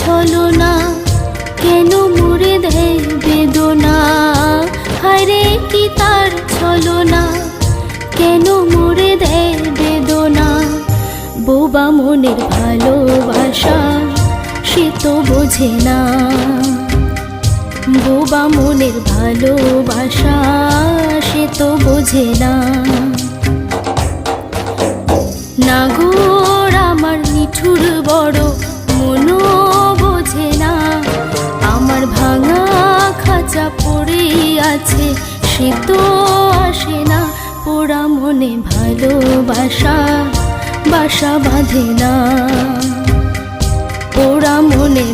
ছলনা, কেন মুড়ে দেয় বেদনা। হায়রে কি তার ছলনা, কেন মুড়ে দেয় বেদনা। বোবা মনের ভালোবাসা সে তো বোঝে না, বোবা মনের ভালোবাসা সে তো বোঝে না। নাগর আমার নিঠুর বড়, মনও বোঝে না। আমার ভাঙা খাঁচা পড়ে আছে, সে তো আসে না। পোড়া মনে ভালোবাসা বাসা বাঁধে না, পোড়া মনে